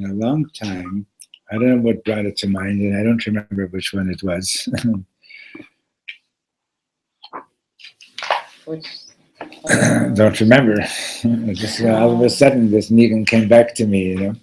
in a long time. I don't know what brought it to mind, and I don't remember which one it was. Don't remember. Just all of a sudden, this Negan came back to me, you know.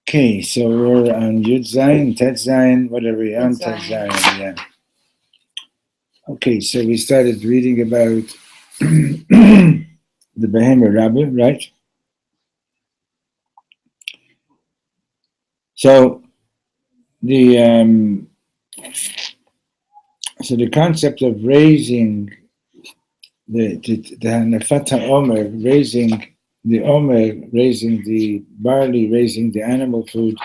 Okay, so we're on Yud Zayin, Tet Zayin, what are we on? Tet Zayin, yeah. Okay, so we started reading about the Behemoth Rabbi, right? So the concept of raising the Sefirat Ha'omer, raising the Omer, raising the barley, raising the animal food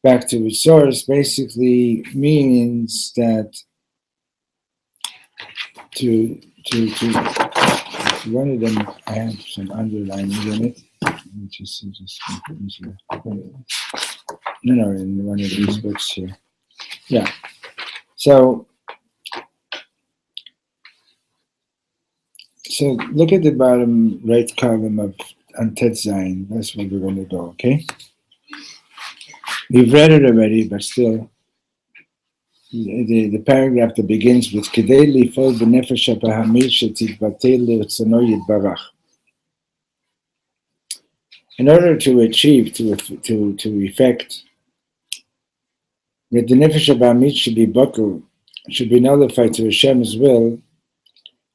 back to its source, basically means that to one of them, I have some underlining in it. Just no, in one of these books here. Yeah. So look at the bottom right column of on Tet Zayin. That's where we're going to go. Okay. We've read it already, but still, the paragraph that begins with "Kedei lifol b'nefesh habahamit shetitbatel le'rtzono yitbarach." In order to achieve, to effect that the nefesh habahamit should be bottled, should be nullified to Hashem's will,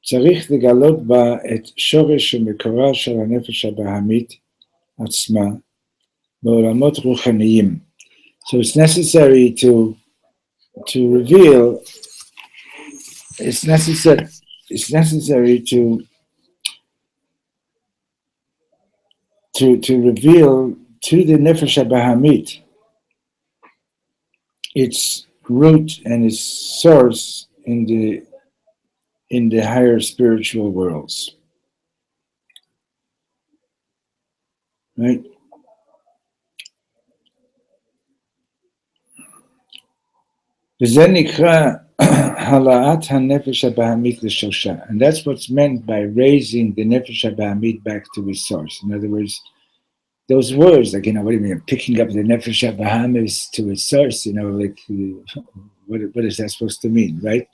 צריך לגלות בה את שורש ומקורה של הנפש הבהמית עצמה בעולמות רוחניים. So it's necessary to reveal, it's necessary to reveal to the nefesh habahamit its root and its source in the higher spiritual worlds. Right? And that's what's meant by raising the nefesh habahamit back to its source. In other words, those words, like, what do you mean, picking up the nefesh habahamit to its source, like, what is that supposed to mean, right?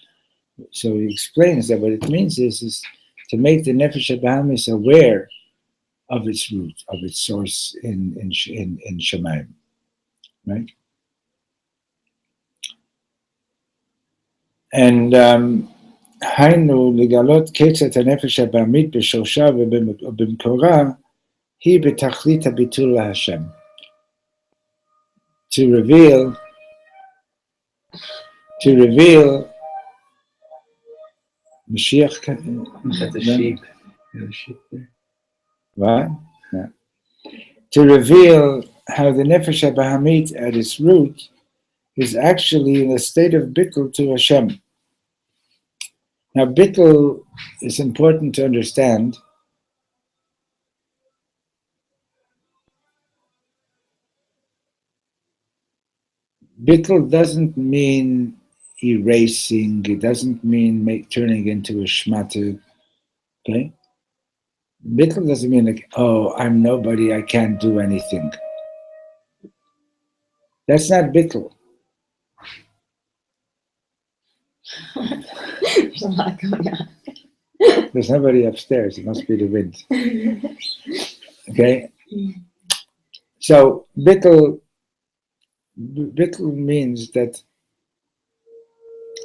So he explains that what it means is to make the nefesh habahamit aware of its root, of its source in Shemayim, right? And היינו לגלות קצת הנפש הבהמית בשורשה ובמקורה היא בתכלית הביטול להשם. To reveal to reveal Mashiach. The sheep. What? Yeah. To reveal how the Nefesh HaBahamit at its root is actually in a state of bittul to Hashem. Now, bittul is important to understand. Bittul doesn't mean erasing. It doesn't mean turning into a shmata. Okay? Bittul doesn't mean like, oh, I'm nobody, I can't do anything. That's not bittul. There's a lot going on. There's nobody upstairs. It must be the wind. Okay? So bittul means that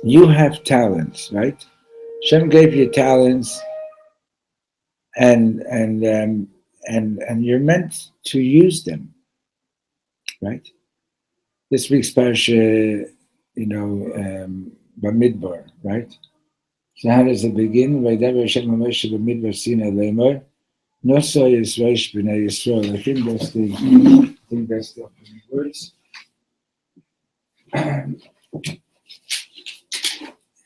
you have talents, right? Shem gave you talents, and you're meant to use them, right? This week's parsha, Bamidbar, right? So how does it begin? Vaydaber Hashem Moshe b'midbar Sinai le'emor, Noso Yisrael b'nei Yisrael. I think that's the opening words.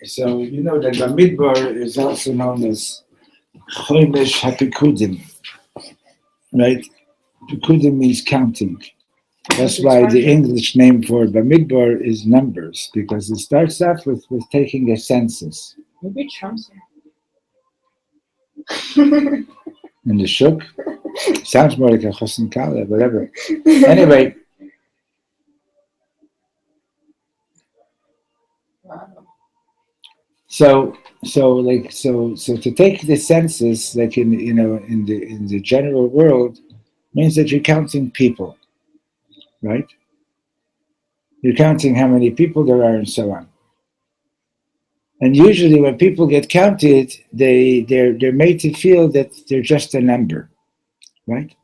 So you know that Bamidbar is also known as Chomesh HaPikudim, right? Pikudim means counting. That's why the English name for Bamidbar is numbers, because it starts off with taking a census. Maybe Trump's In the Shuk, sounds more like a Chosin Kala, whatever. Anyway, so to take the census, like in the general world, means that you're counting people, right? You're counting how many people there are and so on. And usually when people get counted, they're made to feel that they're just a number, right?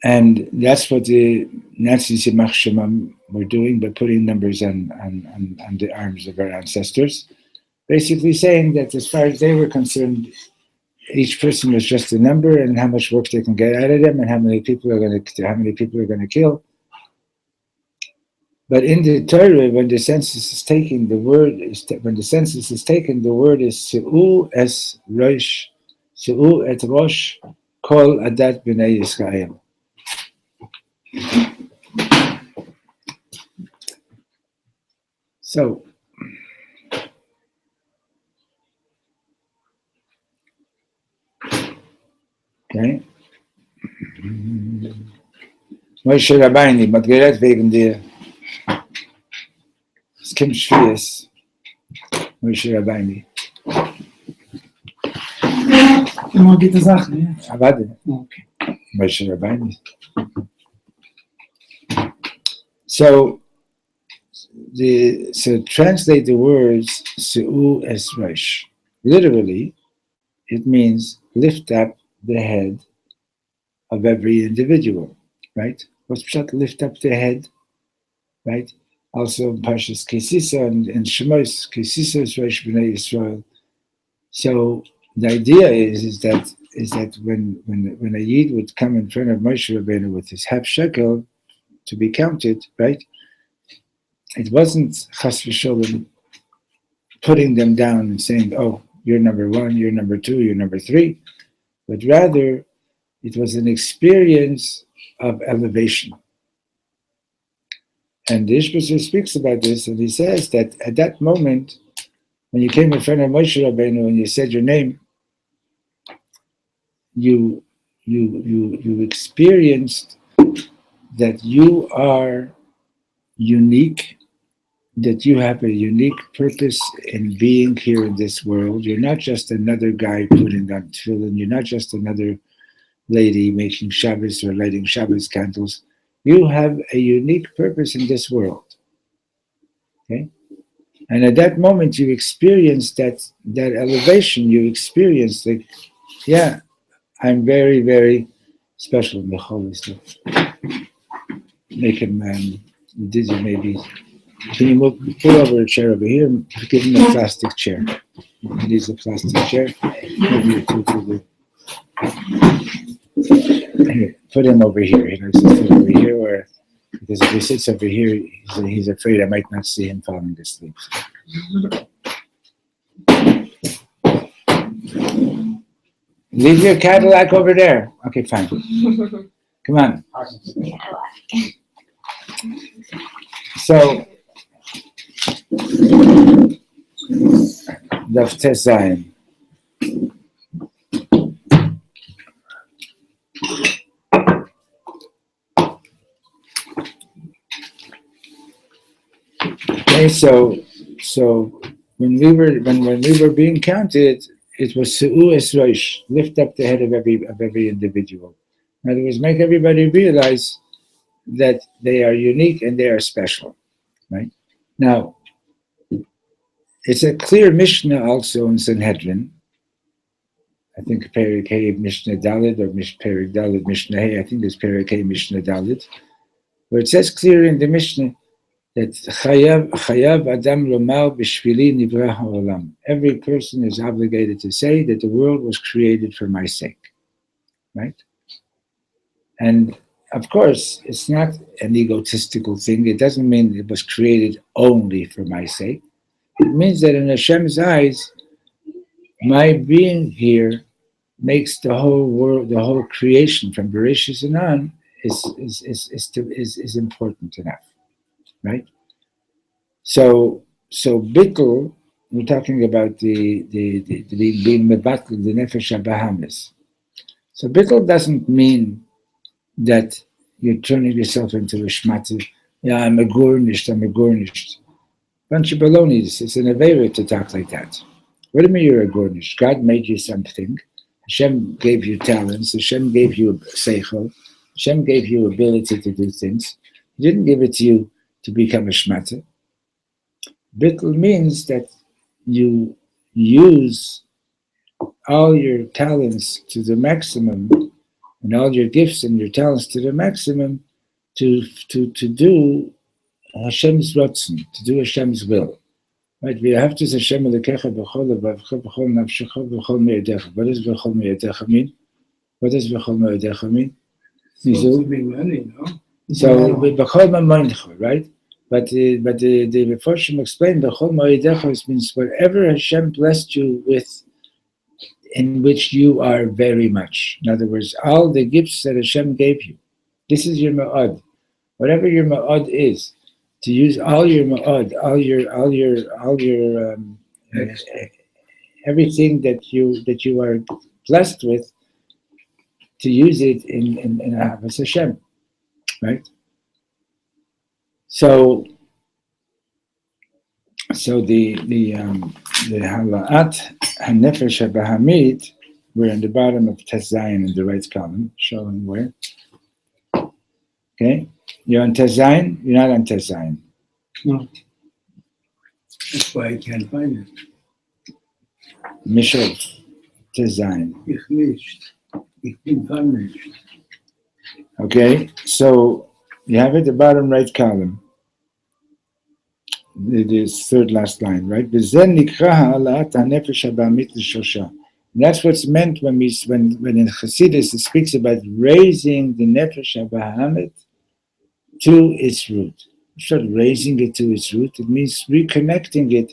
And that's what the Nazis in Yimach Shemam were doing by putting numbers on the arms of our ancestors, basically saying that as far as they were concerned, each person was just a number, and how much work they can get out of them, and how many people are going to kill. But in the Torah, when the census is taken, the word is Se'u es Rosh, Se'u et Rosh, Kol Adat B'nai Yisrael. So, okay. Moshe Rabbeinu, man hat geredet wegen der es kommt Schwiees, Moshe Rabbeinu. Immer geht die Sache, ne? Warte, Okay. Moshe Rabbeinu. So translate the words Se'u es Rosh. Literally, it means lift up the head of every individual, right? What's pshat, lift up the head, right? Also in Parshas Kisisa and Shemos, Kisisa is Rosh B'nai Yisrael. So the idea is that when a Yid would come in front of Moshe Rabbeinu with his half shekel to be counted, right? It wasn't chas v'sholem putting them down and saying, oh, you're number one, you're number two, you're number three, but rather it was an experience of elevation. And the Ishbasur speaks about this, and he says that at that moment, when you came in front of Moshe Rabbeinu and you said your name, you experienced that you are unique, that you have a unique purpose in being here in this world. You're not just another guy putting on tefillin. You're not just another lady making Shabbos or lighting Shabbos candles. You have a unique purpose in this world. Okay? And at that moment, you experience that elevation. You experience like, yeah, I'm very, very special in the Holy Spirit. make him. Did you maybe? Can you pull over a chair over here? And give him a plastic chair. He needs a plastic chair. Maybe here, put him over here. He likes to sit over here, or because if he sits over here, he's afraid I might not see him falling asleep. Leave your Cadillac over there. Okay, fine. Come on. So, Daf Tezayin. Okay, so when we were being counted, it was Su'u es Rosh, lift up the head of every individual. In other words, make everybody realize that they are unique and they are special, right? Now, it's a clear Mishnah also in Sanhedrin. I think Perek Hey Mishnah Dalid or Perek Dalid Mishnah Hey. I think it's Perek Hey Mishnah Dalid, where it says clear in the Mishnah that Chayav Adam Lomar B'Shvili Nivra Ha'olam. Every person is obligated to say that the world was created for my sake, right? And of course, it's not an egotistical thing. It doesn't mean it was created only for my sake. It means that in Hashem's eyes, my being here makes the whole world, the whole creation from Bereshit and on is important enough, right? So bittul, we're talking about the being mebatl, the nefesh habahamis. So bittul doesn't mean that you're turning yourself into a shmata. Yeah, I'm a gornished. Bunch of baloney. It's an avera to talk like that. What do you mean you're a gornish? God made you something. Hashem gave you talents. Hashem gave you seichel. Hashem gave you ability to do things. He didn't give it to you to become a shmata. Bittul means that you use all your talents to the maximum and all your gifts and your talents to the maximum to do Hashem's ratzon, to do Hashem's will. Right? We have to say Hashem Elokecha b'chol levavcha b'chol nafshecha b'chol me'edecha. What does b'chol me'edecha mean? What does b'chol me'edecha mean? Supposed to be money, no? So b'chol ma'meincha, right? But the Mefarshim explained b'chol me'edecha means whatever Hashem blessed you with, in which you are very much. In other words, all the gifts that Hashem gave you. This is your ma'od. Whatever your ma'od is, to use all your ma'od, all your everything that you are blessed with, to use it in Ahavas Hashem, right? So the Hala'at HaNefesh HaBahamid, we're in the bottom of Tes Zayin in the right column, showing where. Okay, you're on Tes Zayin, you're not on Tes Zayin. No. That's why I can't find it. Mishov, Tes Zayin. Ich nicht. Ich bin nicht. Okay, so you have it at the bottom right column. It is third last line, right? That's what's meant when in Chassidus it speaks about raising the nefesh habahamet to its root. It's not raising it to its root. It means reconnecting it,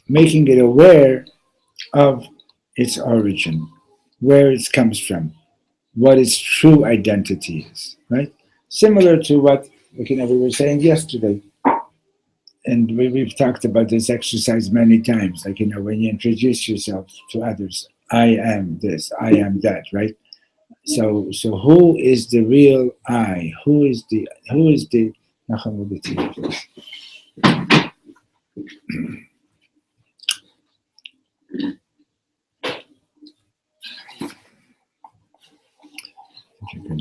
making it aware of its origin, where it comes from, what its true identity is, right? Similar to what we were saying yesterday. And we've talked about this exercise many times, like, when you introduce yourself to others, I am this, I am that, right? So who is the real I? Who is the Nachum will be to you, please.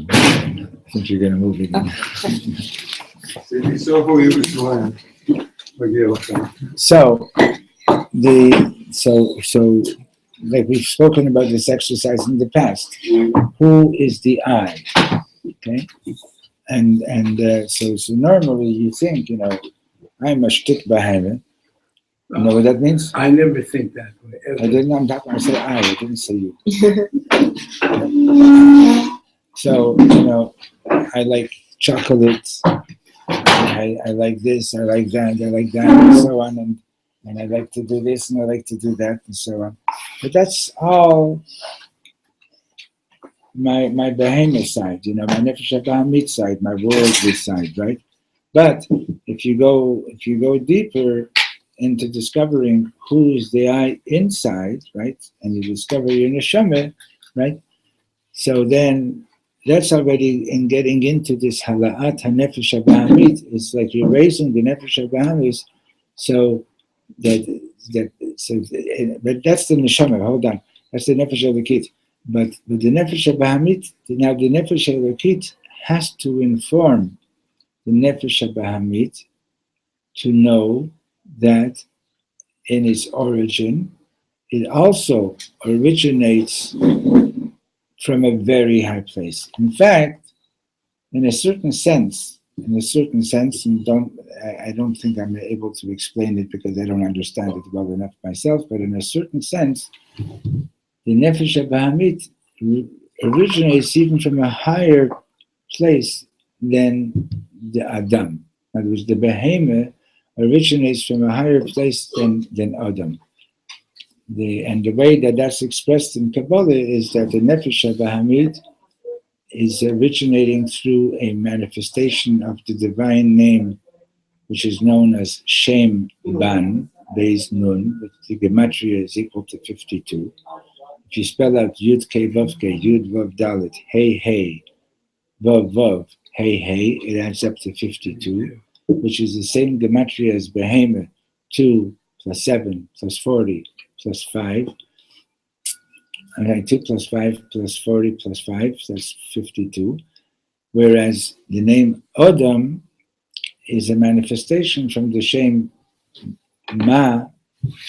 I think you're going to move again. So like we've spoken about this exercise in the past, who is the I? Okay, So normally you think, I'm a shtik behemoth. You know what that means? I never think that way. Ever. I'm talking, I said I didn't say you. So, I like chocolates, I like this, I like that, and so on, and I like to do this, and I like to do that, and so on. But that's all my behemoth side, my nefesh habahamit side, my worldly side, right? But if you go deeper into discovering who is the I inside, right, and you discover your neshama, right, so then that's already in getting into this hala'at hanefesh habahamit. It's like you're raising the nefesh habahamit, so that but that's the neshama. Hold on, that's the nefesh elokit. But the nefesh habahamit, now the nefesh elokit has to inform the nefesh habahamit to know that in its origin, it also originates from a very high place. In fact, in a certain sense, and I don't think I'm able to explain it because I don't understand it well enough myself, but in a certain sense, the Nefesh HaBahamit originates even from a higher place than the Adam. In other words, the Behemoth originates from a higher place than Adam. And the way that that's expressed in Kabbalah is that the Nefesh HaBahamit is originating through a manifestation of the divine name, which is known as Shem Ban, Beis Nun, which the gematria is equal to 52. If you spell out Yud Ke Vav Ke, Yud Vav Dalet, Hey Hey, Vav Vav, Hey Hey, it adds up to 52, which is the same gematria as Behemoth, 2 plus 7 plus 40 plus 5. Okay, 2 plus 5 plus 40 plus 5, so that's 52. Whereas the name Odom is a manifestation from the Shem Ma,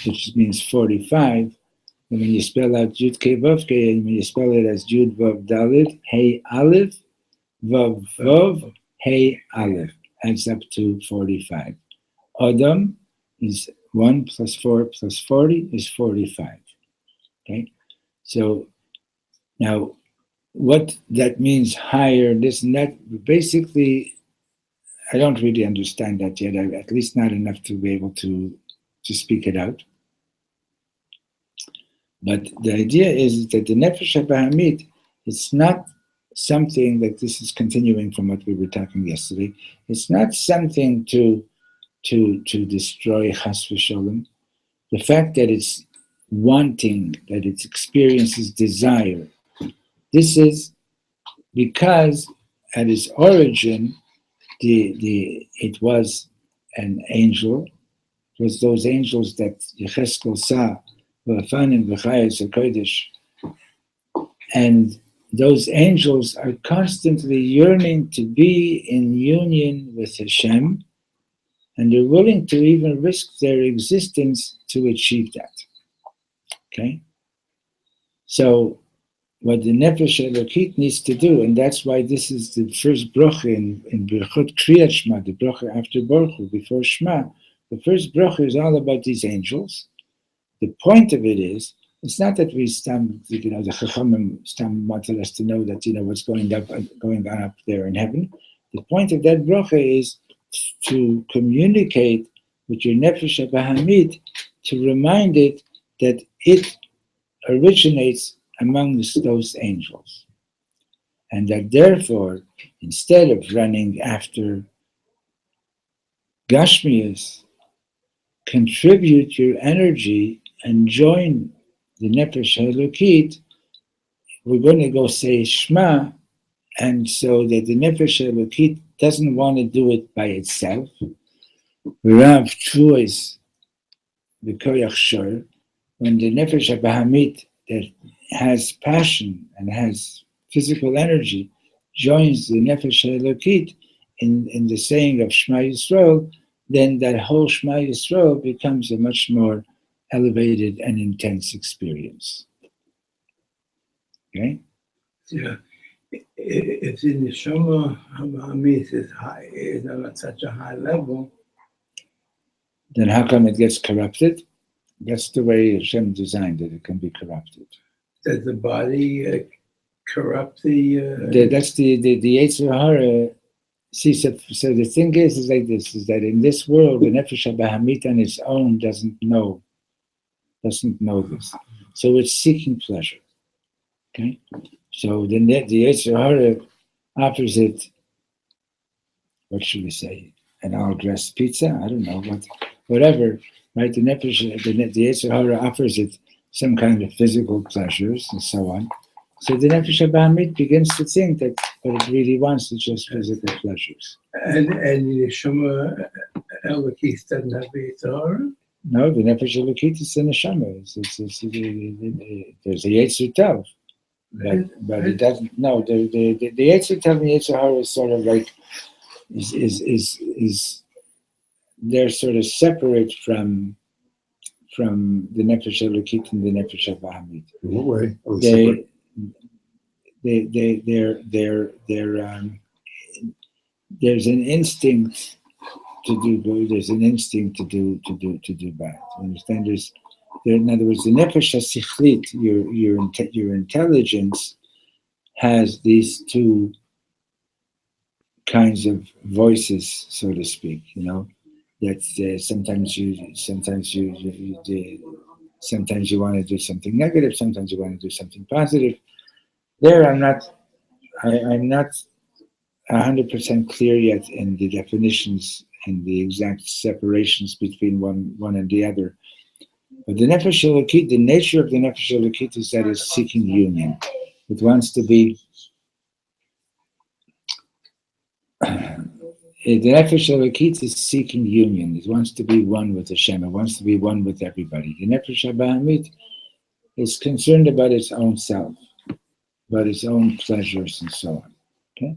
which means 45. And when you spell out Yud Ke Vav Ke, and when you spell it as Yud Vav Dalet, Hey Aleph, Vav Vav, Hey Aleph, adds up to 45. Odom is 1 plus 4 plus 40 is 45. Okay? So now what that means, higher, this and that, basically, I don't really understand that yet, at least not enough to be able to speak it out. But the idea is that the Nefesh HaBahamit, it's not something that this is continuing from what we were talking yesterday. It's not something to destroy Chas v'Sholem. The fact that it's wanting, that it experiences desire, this is because at its origin, it was an angel. It was those angels that Yecheskel saw, and those angels are constantly yearning to be in union with Hashem, and they're willing to even risk their existence to achieve that. Okay? So, what the Nefesh Elokit needs to do, and that's why this is the first bracha in Berachot Kriyat Shema, the bracha after Baruch Hu, before Shema. The first bracha is all about these angels. The point of it is, it's not that we the Chachamim wanted us to know that what's going on up there in heaven. The point of that bracha is to communicate with your Nefesh HaBahamit, to remind it that it originates amongst those angels. And that therefore, instead of running after Gashmias, contribute your energy and join the Nefesh Elokit. We're going to go say Shema, and so that the Nefesh Elokit doesn't want to do it by itself. Rav choice the Koyach Shor, when the Nefesh HaBahamit that has passion and has physical energy joins the Nefesh Elokit in the saying of Shema Yisrael, then that whole Shema Yisrael becomes a much more elevated and intense experience. Okay? Yeah. if the neshama Habahamit is high, is on such a high level, then how come it gets corrupted? That's the way Hashem designed it. It can be corrupted. does the body corrupt the? That's the Yetzer Hara. See, so the thing is like this: is that in this world, the Nefesh HaBahamit on its own doesn't know this. So it's seeking pleasure. Okay, so the Yetzer Hara offers it. What should we say? An all-dressed pizza? I don't know, but whatever. Right? The Yetzer Hara offers it some kind of physical pleasures and so on. So the Nefesh HaBahamit begins to think that what it really wants is just physical pleasures. And the neshama Elokis doesn't have the Yetzer. No, the Nefesh Elokit is the neshama. There's a Yetzer Tov, but it doesn't. No, the Yetzer Tov and the Yetzer Hara is sort of like is they're sort of separate from the Nefesh Elokit and the Nefesh HaBahamit. In what way? There's an instinct to do good. There's an instinct to do bad. You understand? In other words, the nefesh hasichlit, your intelligence, has these two kinds of voices, so to speak. You know, that sometimes you want to do something negative. Sometimes you want to do something positive. There, I'm not 100% clear yet in the definitions and the exact separations between one and the other. But the Nefesh Elokit, the nature of the Nefesh Elokit is that it's seeking union. It wants to be. The Nefesh Elokit is seeking union. It wants to be one with Hashem. It wants to be one with everybody. The Nefesh HaBahamit is concerned about its own self, about its own pleasures and so on. Okay?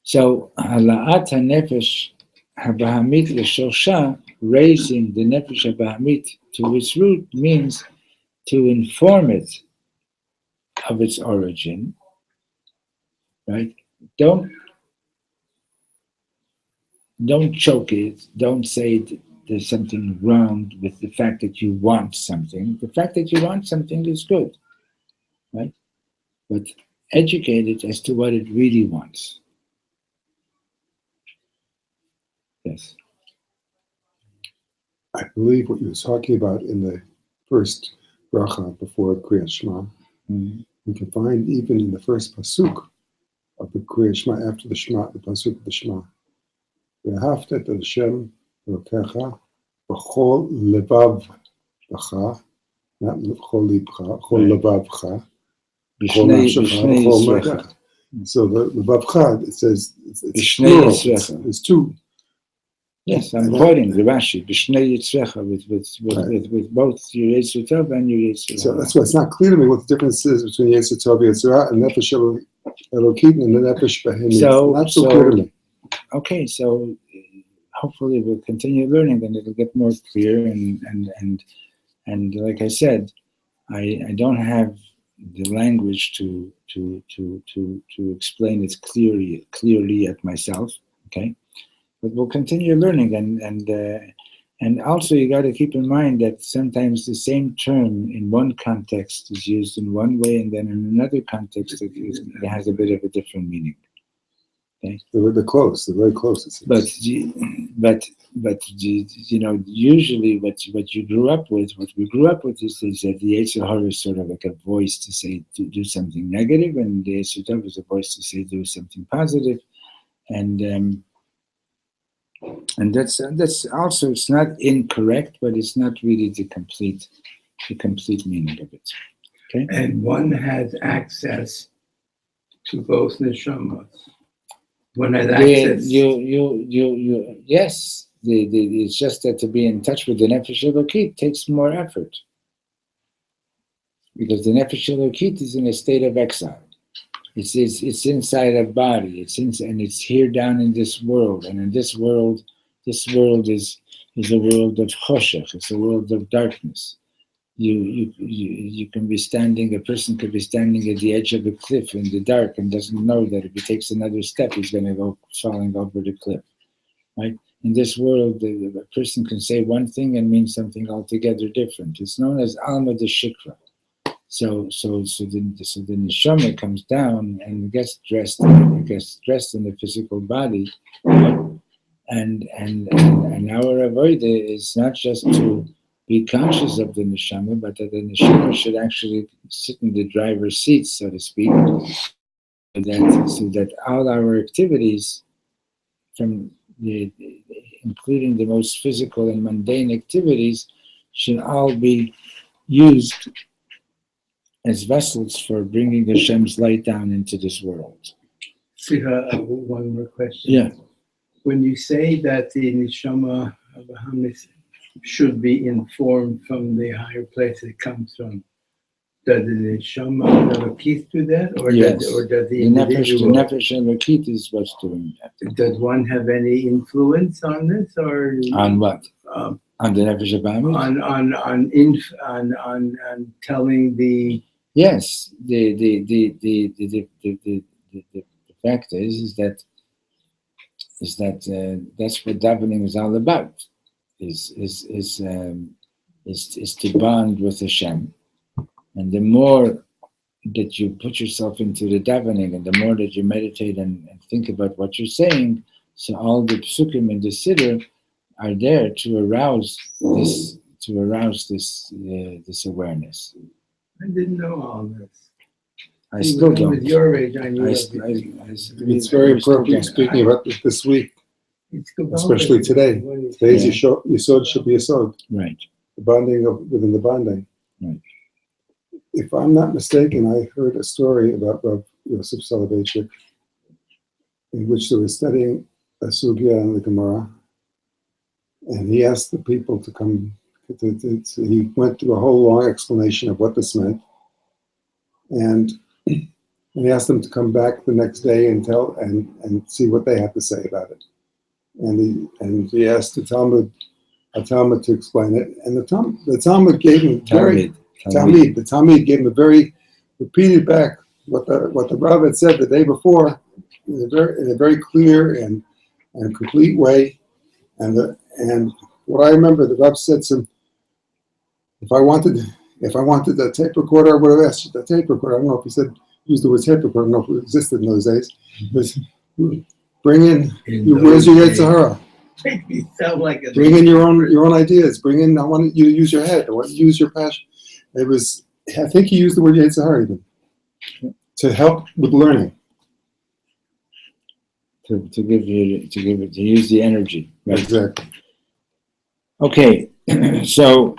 So, Hala'at HaNefesh HaBahamit L'Shorsha, raising the Nefesh HaBahamit to its root, means to inform it of its origin, right? Don't choke it. Don't say there's something wrong with the fact that you want something. The fact that you want something is good, right? But educate it as to what it really wants. Yes. I believe what you were talking about in the first bracha before Kriyat Shema, we can find even in the first pasuk of the Kriyat Shema, after the Shema, the pasuk of the Shema. Ve'ahavta et Hashem Elokecha b'chol levavcha, not b'chol libcha, b'chol levavcha, b'chol nafshecha, b'chol machacha. So the levavcha, it says it's plural. It's two. Yes, I'm quoting the Rashi, B'shnei Yitzrecha, with both your Yetzer Tov and your Yetzer Hara. So that's why it's not clear to me what the difference is between Yetzer Tov, Yetzer Hara, and Nefesh Elokit and the Nefesh Bahimit. Not so clear to me. Okay, so hopefully we'll continue learning and it'll get more clear. And like I said, I don't have the language to explain it clearly at myself. Okay. But we'll continue learning, and also you got to keep in mind that sometimes the same term in one context is used in one way, and then in another context it has a bit of a different meaning. Okay, they're close. They're very close. But you know, usually what we grew up with is that the Yetzer Hara is sort of like a voice to say to do something negative, and the Yetzer Tov is a voice to say do something positive, and that's also, it's not incorrect, but it's not really the complete meaning of it. Okay. And one has access to both neshamas. One has access. Yes. It's just that to be in touch with the Nefesh Elokit takes more effort, because the Nefesh Elokit is in a state of exile. It's inside a body. And it's here down in this world. And in this world is a world of choshech. It's a world of darkness. you can be standing, a person could be standing at the edge of a cliff in the dark and doesn't know that if he takes another step, he's going to go falling over the cliff, right? In this world, a person can say one thing and mean something altogether different. It's known as Alma de Shikra. So the neshama comes down and gets dressed in the physical body, right? and our avodah is not just to be conscious of the neshama, but that the neshama should actually sit in the driver's seat, so to speak, so that all our activities, including the most physical and mundane activities, should all be used as vessels for bringing Hashem's light down into this world. One more question. Yeah. When you say that the neshama of Bahamis should be informed from the higher place it comes from, does the neshama Elokit do that, or Yes. does the individual? The nefesh Elokit is what's doing that. Does one have any influence on this, or On what? On the nefesh Bahamit? on telling the Yes. The fact is that that's what davening is all about. Is to bond with Hashem, and the more that you put yourself into the davening, and the more that you meditate and think about what you're saying, so all the psukim in the siddur are there to arouse this awareness. I didn't know all this. I still don't. With your age, I knew everything. It's very appropriate speaking about this week, especially today. Today's Yesod should be Yesod. Right. The bonding within the bonding. Right. If I'm not mistaken, I heard a story about Reb Yosef Soloveitchik, in which they were studying a sugya in the Gemara, and he asked the people to come. He went through a whole long explanation of what this meant, and he asked them to come back the next day and tell and see what they had to say about it. And he asked a Talmud to explain it, and the Talmud gave him the Talmud gave him a very repeated back what the Rav had said the day before in a very clear and complete way. And what I remember, the Rav said to him, if I wanted the tape recorder, I would have asked the tape recorder. I don't know if he said use the word tape recorder. I don't know if it existed in those days. Bring in where's your Yetzer Hara? Make me sound like a Bring in your own ideas. Bring in. I want you to use your head. I want you to use your passion. It was. I think he used the word Yetzer Hara even to help with learning. To use the energy. Right? Exactly. Okay, so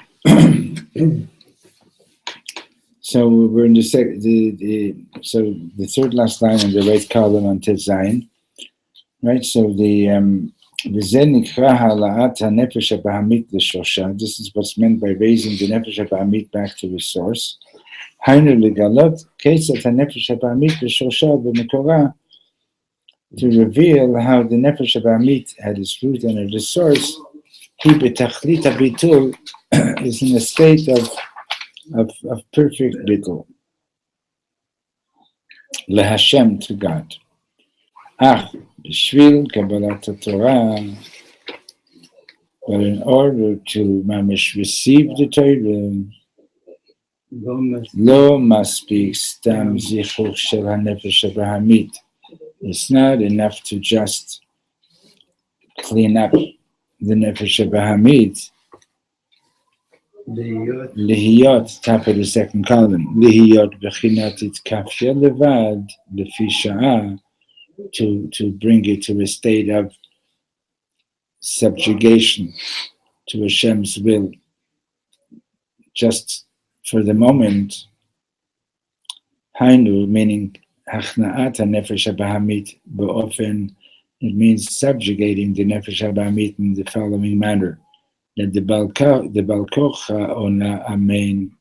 we're in the third last line in the right column on Tet Zayin, right? So this is what's meant by raising the nefesh haBahamit back to the source. To reveal how the nefesh haBahamit had its root and at the source, is in a state of perfect bittul, leHashem, to God. B'shvil kabbalat Torah, but in order to mamish receive the Torah, lo maspik stam zichur shel hanefesh haBahamit. It's not enough to just clean up the nefesh haBahamit. Lihiyot, top of the second column. Lihiyot bechinat itkafya levad lefi sha'ah, to bring it to a state of subjugation to Hashem's will, just for the moment. Hainu, meaning hachna'at nefesh haBahamit be'ofen, it means subjugating the nefesh haBahamit in the following manner: that the balkocha ona amen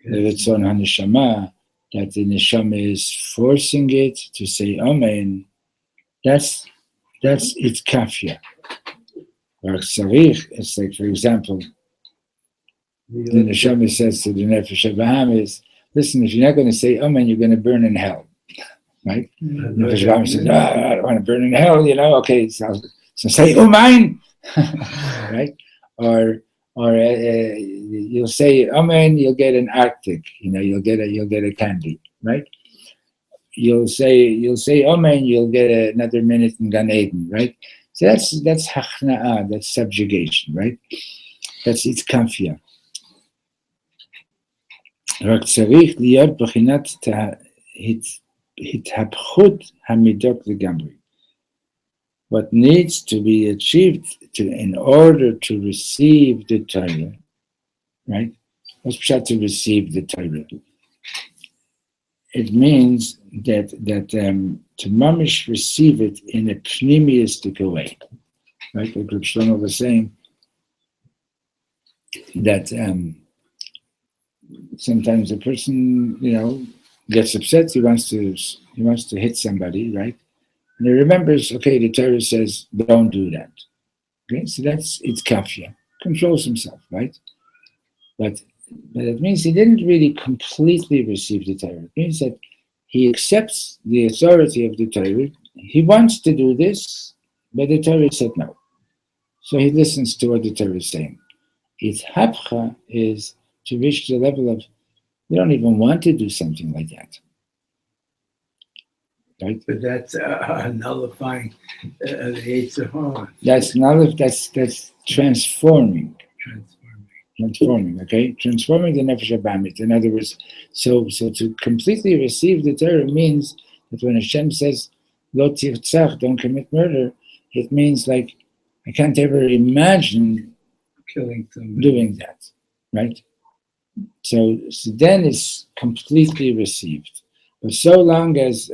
leretzon haneshama, that the neshama is forcing it to say amen. That's its kafia. It's like, for example, The neshama says to the nefesh habahamis, listen, if you're not going to say amen, you're going to burn in hell. Right? Nefesh habahamis says, no, I don't want to burn in hell, okay, so say amen. Right? Or you'll say amen, you'll get an Arctic, you'll get a candy, right? You'll say amen, you'll get another minute in Gan Eden, right? So that's hachna'ah, that's subjugation, right? That's it's kafia. רק צריך להיות בחינת התהפכות המידות לגמרי. What needs to be achieved in order to receive the Torah, right? What's pshat to receive the Torah? It means that to mamish receive it in a pneumistic way, right? Like Reb Shlomo was saying that sometimes a person, gets upset. He wants to hit somebody, right? And he remembers, okay, the Torah says don't do that. Okay, so it's kafia, controls himself, right? But it means he didn't really completely receive the Torah. It means that he accepts the authority of the Torah. He wants to do this, but the Torah said no. So he listens to what the Torah is saying. Its hapcha is to reach the level of you don't even want to do something like that. Right? But that's nullifying the Yetzer Hara. That's transforming. Okay? Transforming the Nefesh HaBamit. In other words, so to completely receive the Torah means that when Hashem says, Lo tirtzach, don't commit murder, it means like, I can't ever imagine killing somebody. Doing that. Right? So then it's completely received. But so long as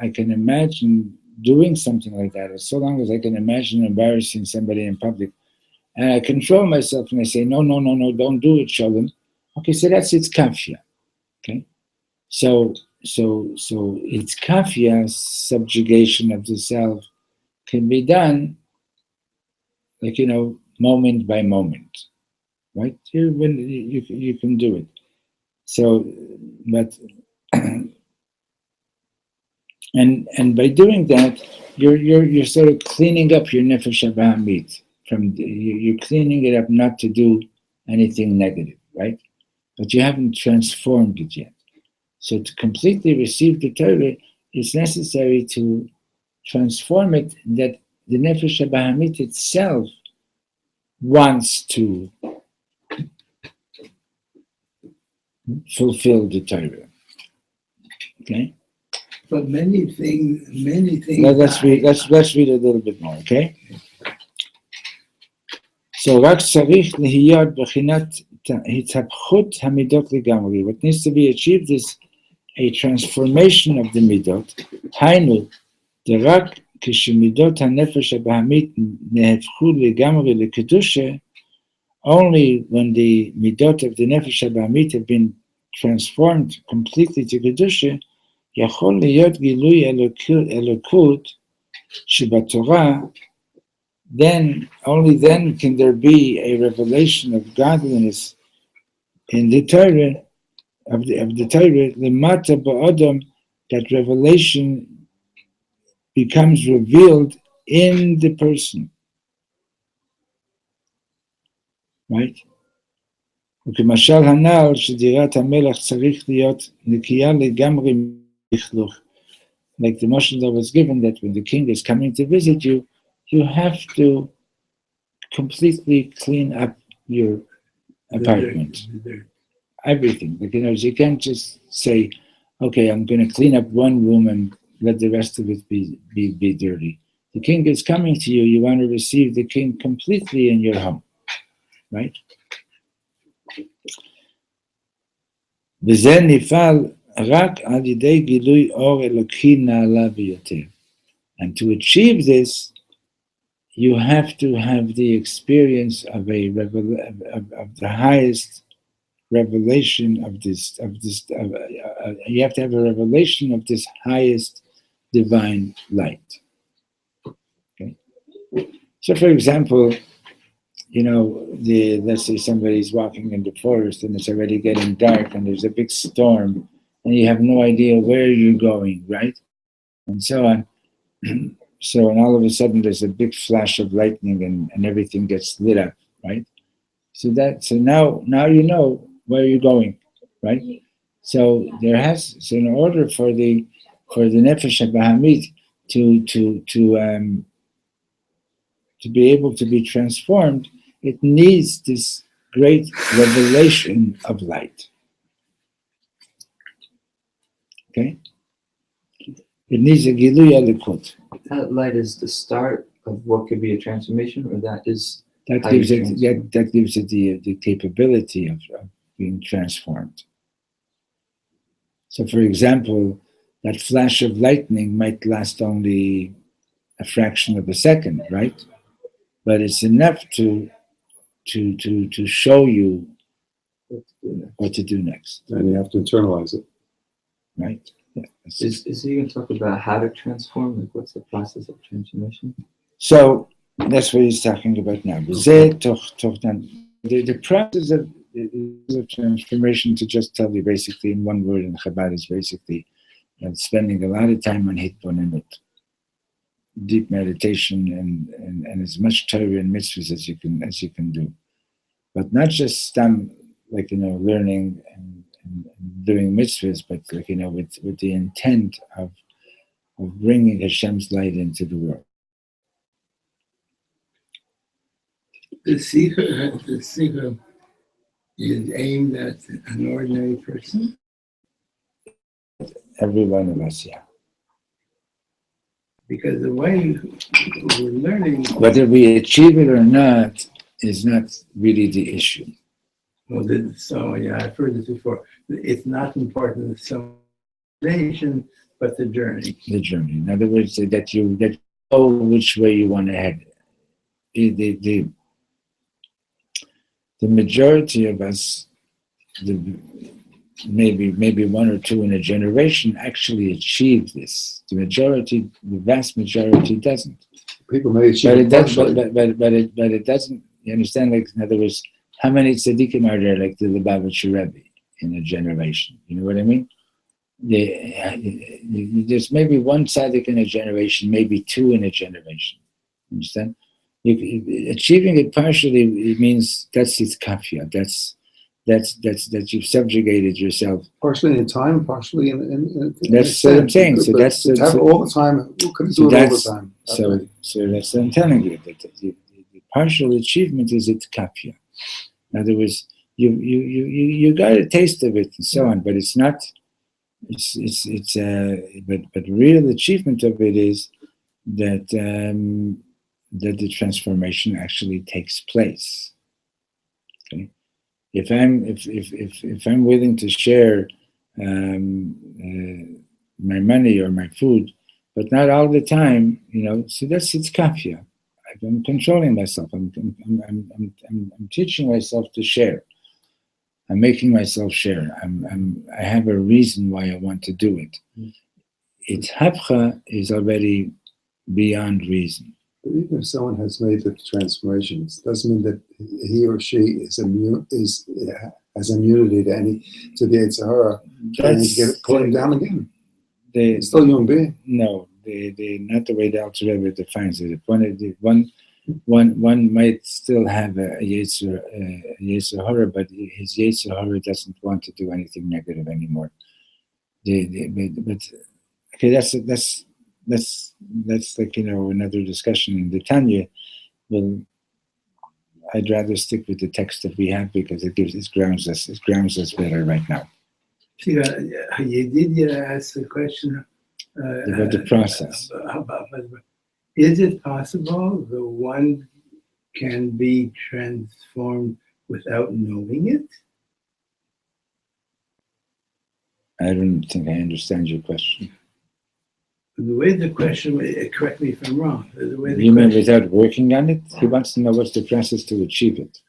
I can imagine doing something like that, or so long as I can imagine embarrassing somebody in public, and I control myself and I say, no, don't do it, Shalom. Okay, so that's its kafia. Okay? So its kafia, subjugation of the self, can be done like, moment by moment. Right? You can do it. So, but and by doing that, you're sort of cleaning up your nefesh habahamit. You're cleaning it up not to do anything negative, right? But you haven't transformed it yet. So to completely receive the Torah, it's necessary to transform it. That the nefesh habahamit itself wants to fulfill the Torah. Okay. But many things. Let's read a little bit more, okay? So, רק צריך להיות בחינת התהפכות המידות לגמרי. What needs to be achieved is a transformation of the midot. היינו, רק כשמידות הנפש הבהמית נהפכו לגמרי לקדושה, only when the midot of the nefesh habamit have been transformed completely to kedusha, יכול להיות גילוי אלוקות שבתורה, then, only then can there be a revelation of godliness in the Torah, of the Torah, lemata ba'adam, that revelation becomes revealed in the person. Right? וכמשל הנ"ל שדירת המלך צריך להיות נקייה לגמרי מכלוך. Like the mashal that was given, that when the king is coming to visit you, you have to completely clean up your apartment. Everything. Like, you can't just say, okay, I'm going to clean up one room and let the rest of it be dirty. The king is coming to you, you want to receive the king completely in your home. Right? וזה נפעל רק על ידי גילוי אור אלוקי נעלה ביותר. And to achieve this, you have to have the experience of the highest revelation of this. You have to have a revelation of this highest divine light. Okay. So, for example, let's say somebody's walking in the forest and it's already getting dark and there's a big storm and you have no idea where you're going, right? And so on. So, and all of a sudden there's a big flash of lightning and everything gets lit up, right? So now you know where you're going, right? So in order for the Nefesh HaBahamit to be able to be transformed, it needs this great revelation of light. Okay? It needs a Giluy Elikut. That light is the start of what could be a transformation, or that is That how gives you it transform? that gives it the capability of being transformed. So, for example, that flash of lightning might last only a fraction of a second, right? But it's enough to show you what to do next, And you have to internalize it. right? Yeah. Is he going to talk about how to transform? Like, what's the process of transformation? So that's what he's talking about now. The process of transformation, to just tell you basically in one word in Chabad, is basically spending a lot of time on hitbonenut, deep meditation, and as much Torah and mitzvahs as you can do, but not just learning and doing mitzvahs, but with the intent of bringing Hashem's light into the world. The seeker is aimed at an ordinary person. Every one of us, yeah. Because the way we're learning, Whether we achieve it or not is not really the issue. I've heard this before. It's not important the destination, but the journey. The journey. In other words, that you know which way you want to head. The majority of us, maybe one or two in a generation, actually achieve this. The vast majority doesn't. People may achieve But it it does. partially. But it doesn't. You understand? Like, in other words, how many tzaddikim are there, like the Lubavitcher Rebbe, in a generation? You know what I mean? There's maybe one tzaddik in a generation, maybe two in a generation. Understand? Achieving it partially, it means that's its kafia. That you've subjugated yourself. Partially in time, partially in That's what I'm saying. So that's to have all the time. Who could do it all the time? So that's what I'm telling you. That the partial achievement is its kafia. In other words, you got a taste of it and so on, but it's not. But real achievement of it is that the transformation actually takes place. Okay, if I'm willing to share my money or my food, but not all the time, so it's kafia. I'm controlling myself. I'm teaching myself to share. I'm making myself share. I have a reason why I want to do it. Its hapcha is already beyond reason. But even if someone has made the transformations, doesn't mean that he or she has immunity to the Yetzer Hara. And get it pulling down again. It's still a human being. No, not the way the Alter Rebbe defines it. One might still have a Yetzer Hara, but his Yetzer Hara doesn't want to do anything negative anymore. But okay, that's like another discussion in the Tanya. Well, I'd rather stick with the text that we have because it grounds us better right now. See, you did ask the question about the process. Is it possible the one can be transformed without knowing it? I don't think I understand your question. The way the question, correct me if I'm wrong. You mean without working on it? He wants to know what's the process to achieve it.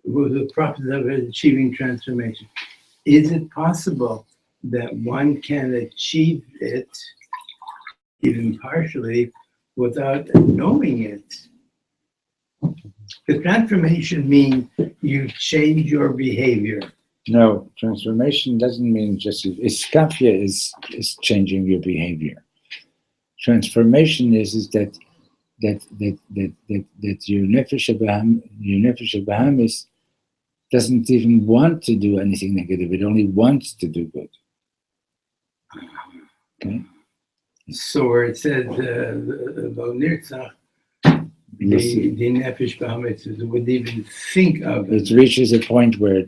The process of achieving transformation. Is it possible that one can achieve it, even partially, without knowing it? The transformation means you change your behavior. No, transformation doesn't mean just iskafia is changing your behavior. Transformation is that your nefesh Bahamis doesn't even want to do anything negative. It only wants to do good. Okay. So where it says about Nirtzach, the nefesh Bahamis would even think of it. It reaches a point where,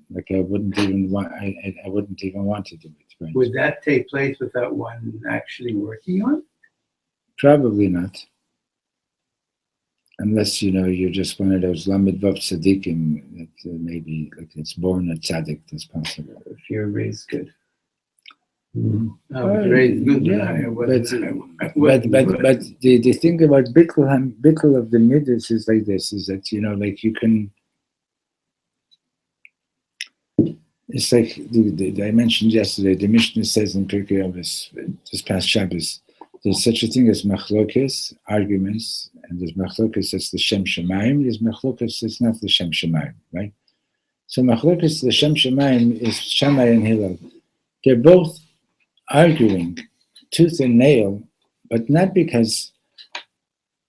like, I wouldn't even want to do it. Right? Would that take place without one actually working on it? Probably not. Unless, you're just one of those Lamed Vav Tzaddikim that maybe, like, it's born a tzaddik, that's possible. If you're raised good. I was raised good, Yeah, but the thing about Bittul of the Midas is like this, is that, like you can, it's like I mentioned yesterday, the Mishnah says in Pirkei Avos, this past Shabbos, there's such a thing as machlokes, arguments, and there's machlokes that's the Shem Shemayim, there's machlokes that's not the Shem Shemayim, right? So machlokes, the Shem Shemayim is Shammai and Hillel. They're both arguing tooth and nail, but not because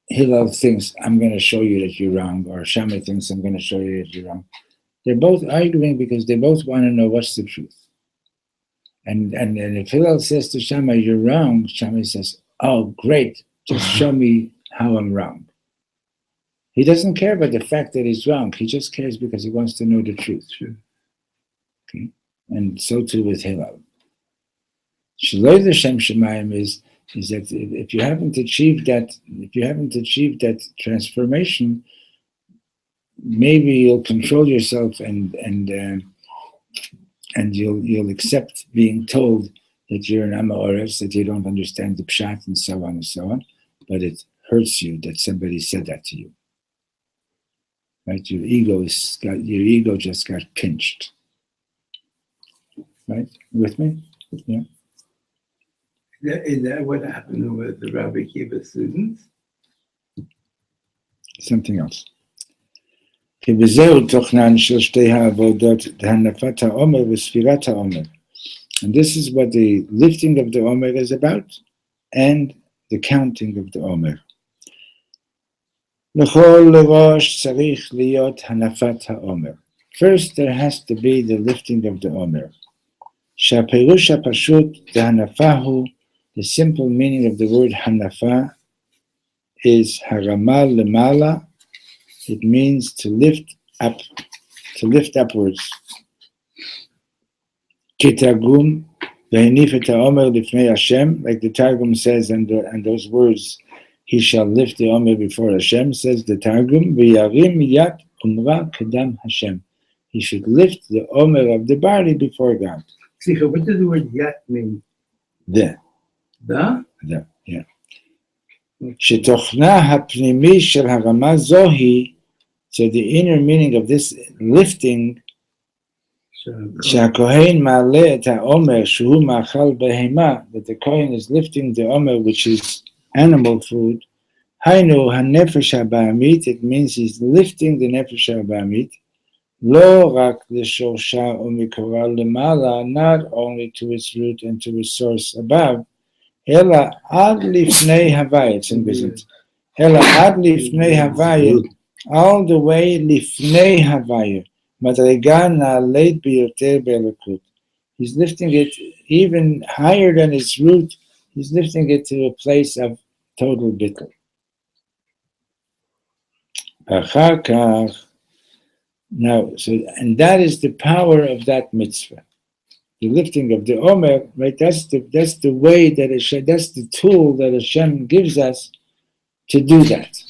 Hillel thinks, I'm going to show you that you're wrong, or Shammai thinks, I'm going to show you that you're wrong. They're both arguing because they both want to know what's the truth. And if Hillel says to Shammai, you're wrong, Shammai says, oh, great, just show me how I'm wrong. He doesn't care about the fact that he's wrong. He just cares because he wants to know the truth. Okay? And so too with Hillel. Shaloi the Shem Shemayim is that if you haven't achieved that transformation, maybe you'll control yourself and you'll accept being told that you're an Amaores, that you don't understand the pshat and so on and so on, but it hurts you that somebody said that to you. Right? Your ego just got pinched. Right? With me? Yeah. Is that what happened with the Rabbi Kiva students? Something else. And this is what the lifting of the Omer is about, and the counting of the Omer. First, there has to be the lifting of the Omer. The simple meaning of the word hanafa is harama lemala. It means to lift up, to lift upwards. Kitagum ve'enif et ha'omer lifnei Hashem, like the Targum says, and those words, he shall lift the Omer before Hashem, says the Targum, ve'yarim yat umra kedam Hashem. He should lift the Omer of the body before God. What does the word yat mean? The, The? yeah. שתוכנה הפנימי של הרמה זוהי, so the inner meaning of this lifting, שהכהן מעלה את העומר שהוא מאכל בהמה, that the Kohen is lifting the omer, which is animal food, היינו הנפש הבעמית, it means he's lifting the נפש הבעמית, לא רק לשורשה ומקורה למעלה, not only to its root and to its source above, אלא עד לפני הוויה, it's in Byzant, אלא עד לפני הוויה, all the way לפני הוויה, מדרגה נעלית ביותר באלוקות. He's lifting it even higher than its root, he's lifting it to a place of total bittul. אחר כך, now, so, and that is the power of that mitzvah. The lifting of the Omer, right? That's the way that Hashem, that's the tool that Hashem gives us to do that.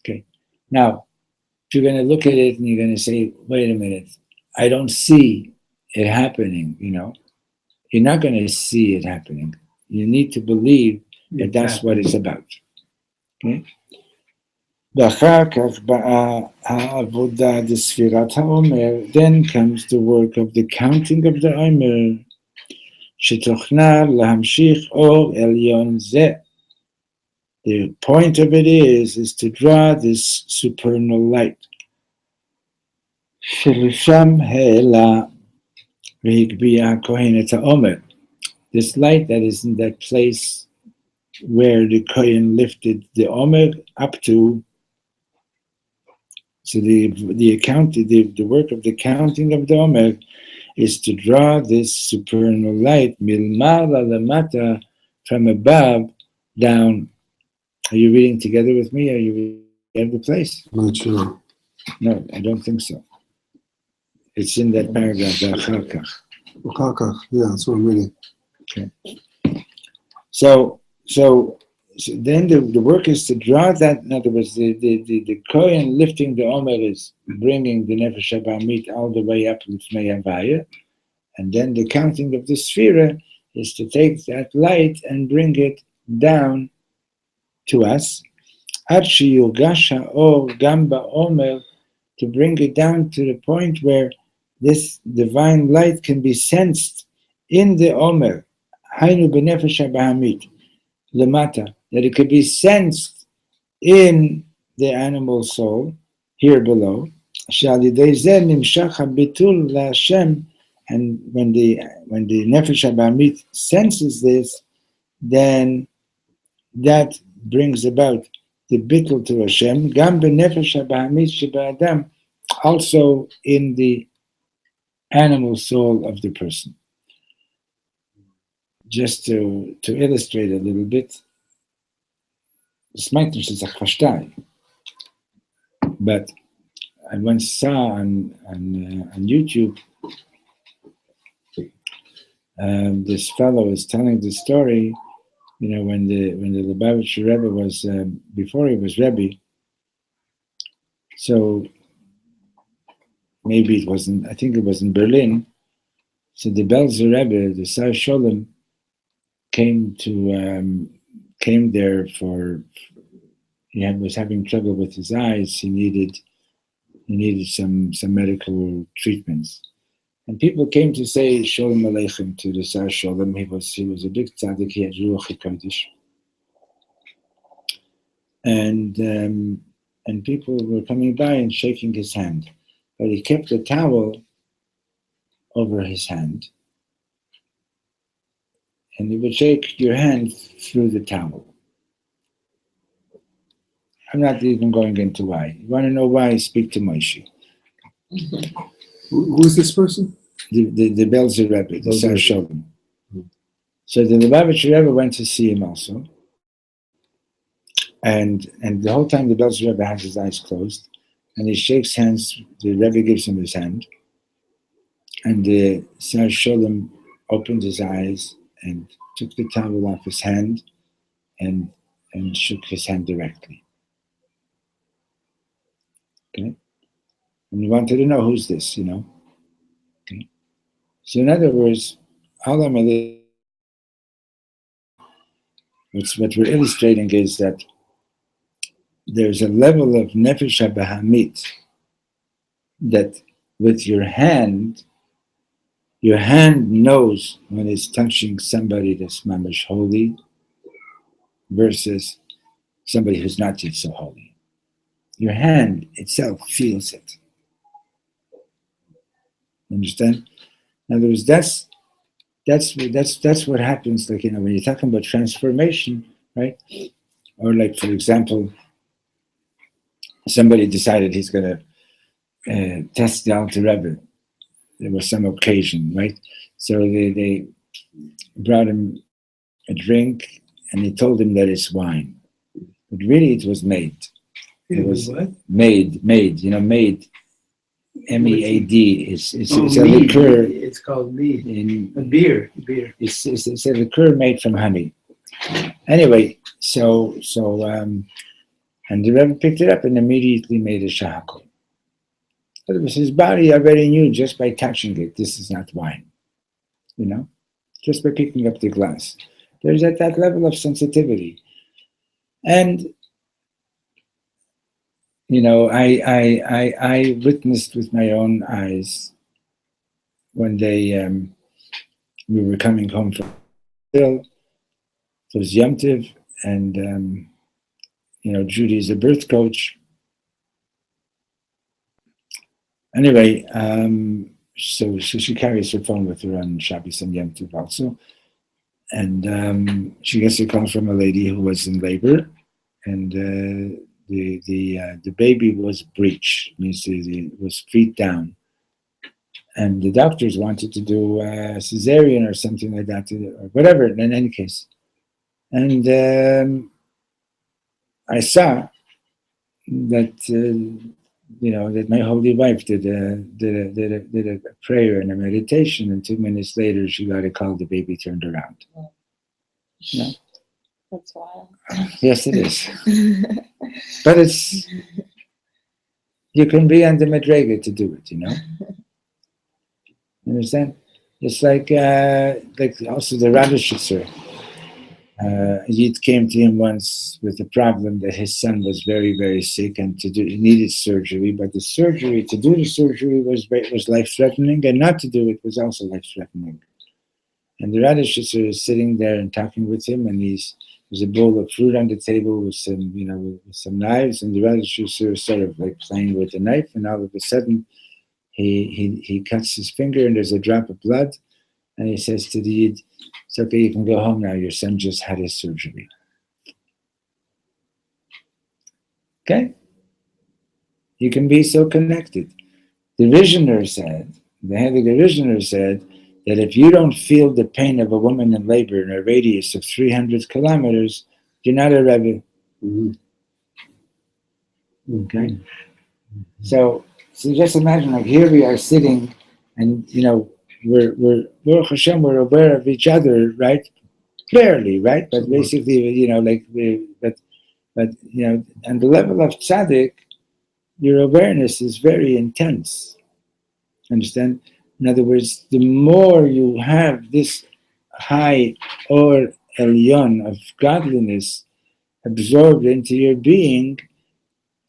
Okay. Now, if you're going to look at it and you're going to say, wait a minute, I don't see it happening, you're not going to see it happening. You need to believe that that's what it's about. Okay. ואחר כך באה העבודה בספירת האומר, then comes the work of the counting of the Omer, שתוכנה להמשיך אור עליון זה. The point of it is to draw this supernal light. Shelisham He'ela V'Higbiya Kohen Et Ha'omer. This light that is in that place where the Kohen lifted the Omer up to. So the work of the counting of the Omer is to draw this supernal light milmala lamata, from above down. Are you reading together with me? Are you in the place? I'm not sure. No, I don't think so. It's in that paragraph. Yeah, that's what I'm reading. Okay. So then the work is to draw that. In other words, the Kohen lifting the Omer is bringing the Nefesh HaBa'amit all the way up L'fnei Havaya, and then the counting of the Sefira is to take that light and bring it down to us. Ad sheyugash ha'or gam ba'omer, to bring it down to the point where this divine light can be sensed in the Omer, Hainu b'nefesh HaBa'amit, lemata, that it could be sensed in the animal soul, here below. Shal yidei zeh nimshach habitul la'Hashem, and when the nefesh HaBa'amit senses this, then that brings about the bittul to Hashem, gam b'nefesh HaBa'amit sheba'adam, also in the animal soul of the person. Just to illustrate a little bit, but I once saw on YouTube, this fellow was telling the story, when the Lubavitcher Rebbe was, before he was Rebbe, so maybe it wasn't, I think it was in Berlin, so the Belzer Rebbe, the Sar Sholem, came there for, he was having trouble with his eyes, he needed some medical treatments. And people came to say Shalom Aleichem to the Sar Sholem. He was a big tzaddik, he had Ruach HaKodesh. And people were coming by and shaking his hand. But he kept a towel over his hand. And he would shake your hand through the towel. I'm not even going into why. You want to know why? Speak to Moshe. Who is this person? The Belzer Rebbe, the Sar Sholem. So the Lubavitcher Rebbe went to see him also. And the whole time the Belzer Rebbe has his eyes closed. And he shakes hands, the Rebbe gives him his hand. And the Sar Sholem opened his eyes and took the towel off his hand and shook his hand directly. Okay? And he wanted to know who's this, Okay? So in other words, what we're illustrating is that there's a level of Nefesh HaBa'amit that with your hand knows when it's touching somebody that's mamash holy versus somebody who's not yet so holy. Your hand itself feels it. Understand? In other words, that's what happens. Like when you're talking about transformation, right? Or like, for example, somebody decided he's going to test the Alter Rebbe. There was some occasion, right? So they brought him a drink, and he told him that it's wine, but really it was made. It was what? made. Made. MEAD is a mead. liqueur. It's called mead. A beer. It's a liqueur made from honey. Anyway, so and the Rebbe picked it up and immediately made a shahakol. It was his body already knew just by touching it, this is not wine. Just by picking up the glass. There's at that level of sensitivity. And I witnessed with my own eyes one day we were coming home from Israel. It was Yom Tov, and Judy is a birth coach. Anyway, so she carries her phone with her on Shabbos and Yom Tov also. And she gets a call from a lady who was in labor, and the baby was breech, means it was feet down, and the doctors wanted to do a cesarean or something like that, or whatever. In any case, and I saw that that my holy wife did a prayer and a meditation, and 2 minutes later she got a call. The baby turned around. Yeah. That's wild. Yes, it is. But you can be on the Madrega to do it, You understand? It's like also the Radishitzer. Yid came to him once with the problem that his son was very, very sick and he needed surgery, but to do the surgery was life-threatening, and not to do it was also life-threatening. And the Radishitzer is sitting there and talking with him, and there's a bowl of fruit on the table with some, with some knives, and the Radishitzer is sort of like playing with the knife, and all of a sudden he cuts his finger and there's a drop of blood, and he says to the Yid, "It's okay, you can go home now, your son just had his surgery." Okay? You can be so connected. The Heilige Visioner said that if you don't feel the pain of a woman in labor in a radius of 300 kilometers, you're not a Rebbe. Mhm. Okay? So just imagine, like, here we are sitting, and we're Baruch Hashem, we're aware of each other, right? Clearly, right? But basically, but on the level of tzaddik, your awareness is very intense. Understand? In other words, the more you have this high or elyon of godliness absorbed into your being,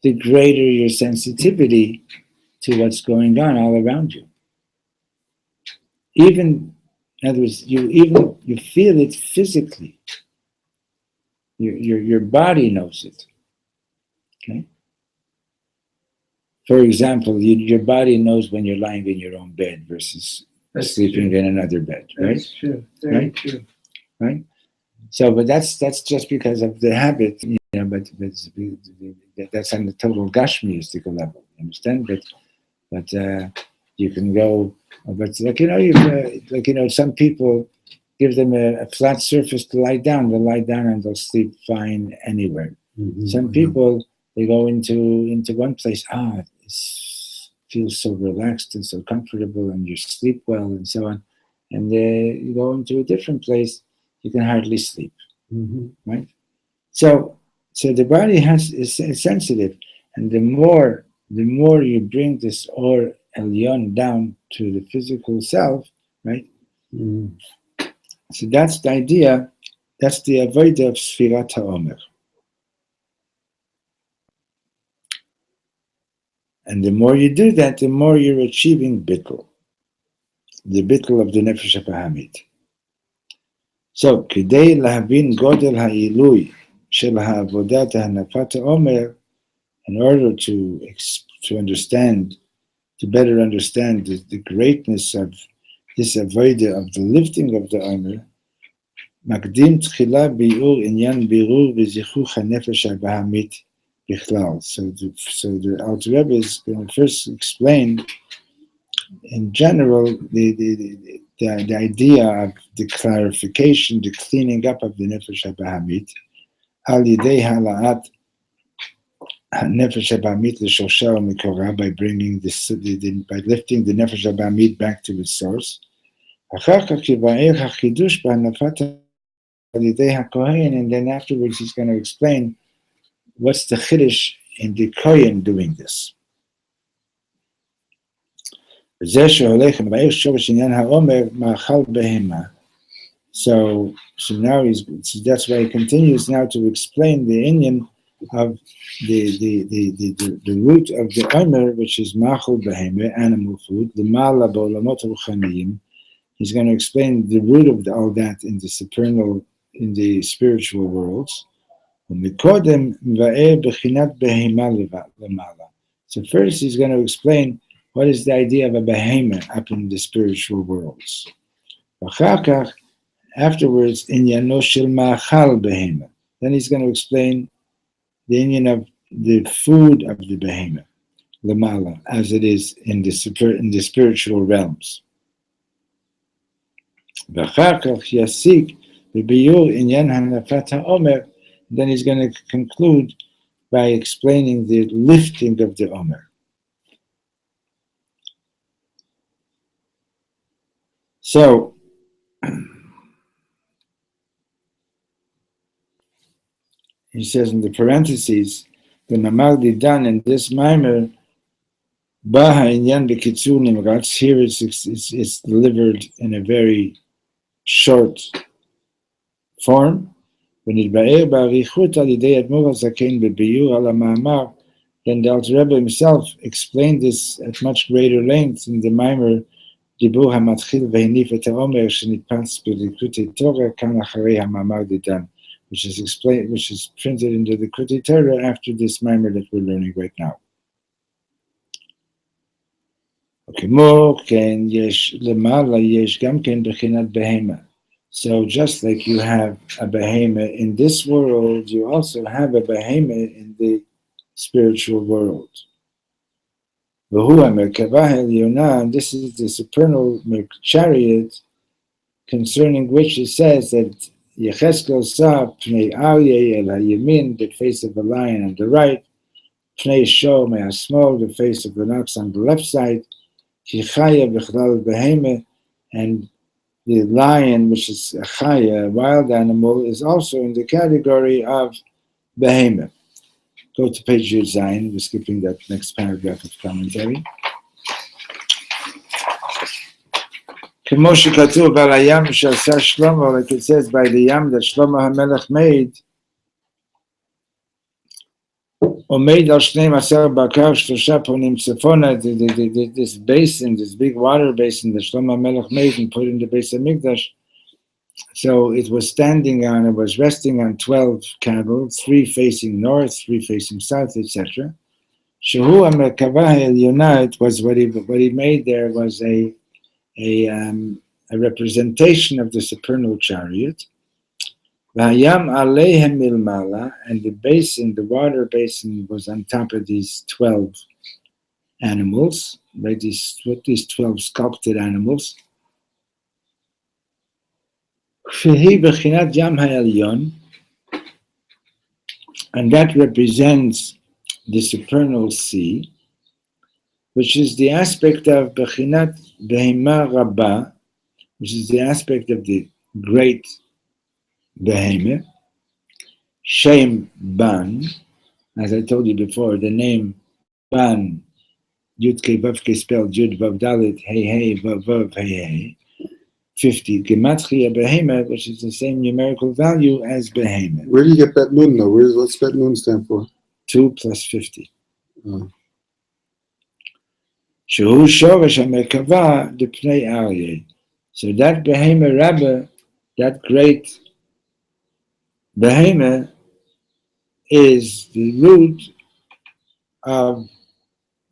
the greater your sensitivity to what's going on all around you. Even, in other words, you feel it physically. Your body knows it. Okay. For example, your body knows when you're lying in your own bed versus sleeping in another bed, right? That's true. Very true. Right. So, but that's just because of the habit, But that's on the total Gashmiistic level. You understand? But you can go. But some people give them a flat surface to lie down. They'll lie down and they'll sleep fine anywhere. Mhm. Some people, they go into one place. It feels so relaxed and so comfortable, and you sleep well and so on. And you go into a different place, you can hardly sleep. Mhm. Right? So the body is sensitive, and the more you bring this or elyon down to the physical self, right? Mhm. So that's the idea. That's the avodah of Sefirat Ha'omer. And the more you do that, the more you're achieving bittul, the bittul of the nefesh habahamid. So, kidei lahavin godel ha'ilui shel ha'avodat ha'nafat ha'omer, in order to understand, to better understand the greatness of this avodah of the lifting of the Omer, makdim tchila bi'ur inyan birur v'zichuch ha'nefesh habahamid bichlal. So the Alter Rebbe is going to first explain, in general, the idea of the clarification, the cleaning up of the nefesh habahamid, al yidei hala'at nefesh habahamid l'shosha u'mikora, by bringing by lifting the nefesh habahamid back to its source. Achar כך יבאר החידוש בהנפת על ידי הכהן, and then afterwards he's going to explain what's the chiddush in the kohen doing this. וזה שהולך ומבאר שורש עניין העומר מאכל בהמה. So now that's why he continues now to explain the inyan of the root of the Omer, which is machal behema, animal food, the mala b'olamot ruchaniyim. He's going to explain the root of all that in the supernal, in the spiritual worlds. ומקודם מבאר בחינת בהמה למעלה. So first he's going to explain what is the idea of a behemoth up in the spiritual worlds. ואחר כך, afterwards, עניינו של מאכל בהמה. Then he's going to explain the union of the food of the behemoth, למעלה, as it is in the spiritual realms. ואחר כך יסיק בביאור עניין הנפת העומר. Then he's going to conclude by explaining the lifting of the Omer. So, he says in the parentheses, the Mamar Didan in this mimer, Baha Inyan B'Kitzur Nimratz, here it's delivered in a very short form. ונתבאר באריכות על ידי אדמו"ר הזקן בביאור על המאמר, then the Alter Rebbe himself explained this at much greater length in the mimer דיבור המתחיל והניף את העומר שנתפס בליקוטי תורה כאן אחרי המאמר דידן, which is printed into the Likutei Torah after this mimer that we're learning right now. כמו כן יש למעלה יש גם כן בחינת בהמה. So just like you have a behemoth in this world, you also have a behemoth in the spiritual world. And this is the supernal chariot concerning which it says that Yecheskel saw Pnei Aryeh el HaYemin, the face of the lion on the right, Pnei Shor me'asmol, the face of the ox on the left side, Kichaya b'chlal behemoth, and the lion, which is a chaya, a wild animal, is also in the category of behemoth. Go to page Yud Zayin. We're skipping that next paragraph of commentary. כמו שכתוב על הים שעשה שלמה, like it says by the yam that Shlomo HaMelech made, עומד על 12 בקר, 3 פונים צפונה, this basin, this big water basin that Shlomo HaMelech made and put in the base of Mikdash. So it was standing on, it was resting on 12 cattle, 3 facing north, 3 facing south, etc. Shehu HaMerkavah Elyonah, it was what he made there was a representation of the supernal chariot. V'hayam aleihem milmala, and the basin, the water basin, was on top of these 12 animals, right? These 12 sculpted animals. Shehi b'chinat yam ha'elyon, and that represents the supernal sea, which is the aspect of b'chinat behema rabbah, which is the aspect of the great behemoth. Shem Ban, as I told you before, the name Ban, Yud Kei Vav Kei spelled Yud Vav Dalet Hey Hey Vav Vav Hey Hey, 50. Gematria Behemoth, which is the same numerical value as Behemoth. Where do you get Bet Nun though? What's Bet Nun stand for? 2 plus 50. Shehu Shoresh HaMerkavah D'Pnei Aryeh. So that Behemoth Rabbah, that great Behemoth, is the root of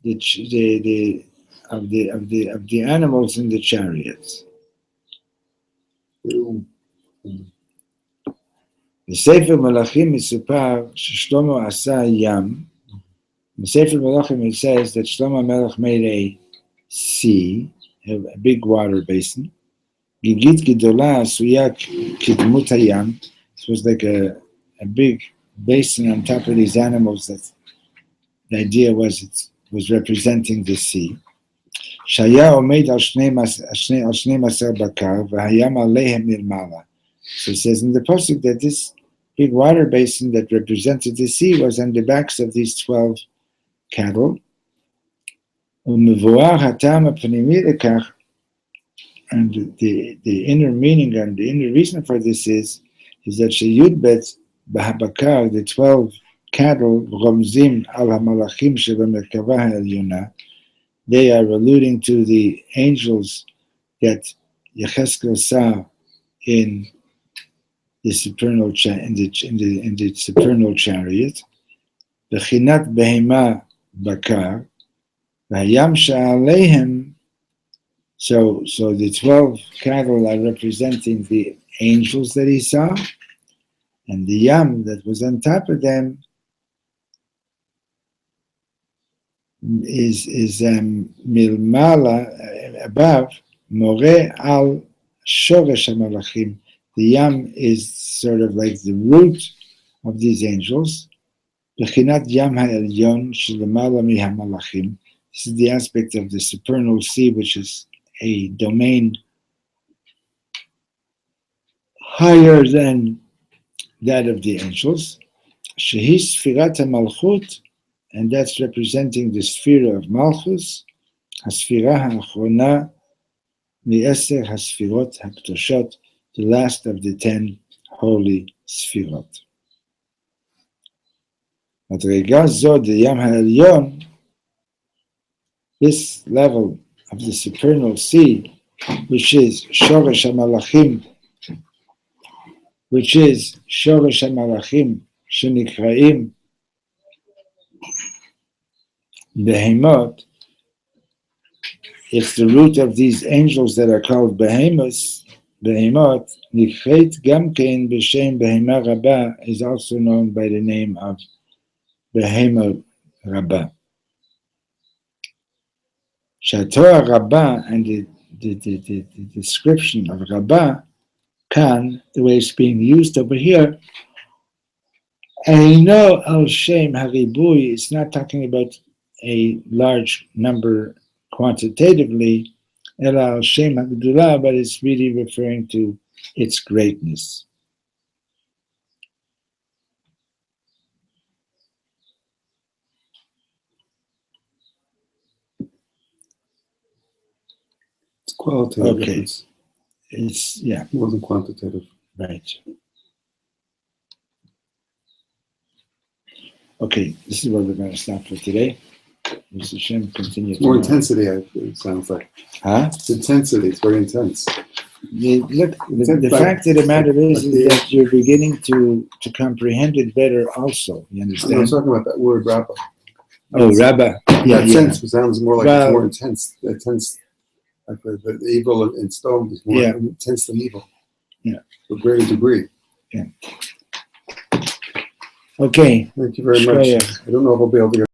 the animals in the chariots. The Sefer Malachim Misupar Shlomo Asa Yam. In Sefer Malachim it says that Shlomo Melech made a sea, a big water basin. Gigit Gidola Asuya Kidmut Hayam. It was like a big basin on top of these animals. That the idea was it was representing the sea. Shaya omeid al shnei maser bakar v'hayam aleihem nirmala. So it says in the pasuk that this big water basin that represented the sea was on the backs of these 12 cattle. Umevuar hatam ha'panimi lekach, and the inner meaning and the inner reason for this is that sheyud bet b'habakar, the 12 cattle, romzim al hamalachim shebemerkavah ha'elyonah, they are alluding to the angels that Yecheskel saw in the supernal in the supernal chariot. Bechinat behema bakar, v'hayam she'aleihem. So the 12 cattle are representing the angels that he saw, and the yam that was on top of them is milmala above more al shoresh hamalachim. The yam is sort of like the root of these angels. Bechinat yam ha'elyon shelemala mihamalachim. This is the aspect of the supernal sea, which is a domain higher than that of the angels. Shehi Sefirat Ha'malchut, and that's representing the sphere of Malchus. Hasfira ha'achrona mi'eser hasfirot ha'ktoshot, the last of the 10 holy sfirot. Madrega zod the Yam ha'elyon, this level of the supernal sea, which is Shoresh HaMalachim, Shenikraim Behemot. It's the root of these angels that are called Behemot. Nikret Gamkein B'Shem Behema Rabbah is also known by the name of Behema Rabbah. Shatoa Rabbah, and the description of Rabbah, Kan, the way it's being used over here, Eino al Shem Haribui, it's not talking about a large number quantitatively, Ela al Shem Hagdulah, but it's really referring to its greatness. It's qualitative. Okay. It's Yeah, more than quantitative. right. Okay, this is where we're going to stop for today. Mr. Shem, continue. It's more tomorrow. intensity, it sounds like. Huh? It's intensity, it's very intense. Look, the fact of the matter is that you're beginning to comprehend it better also. You I'm understand? talking about that word Rabbah. Oh, Rabbah. That sense sounds more like Well, it's more intense. Intense, like the evil in stone is more intense than evil. Yeah. To a greater degree. Okay. Thank you very much. Shkoyach. I don't know if I'll be able to get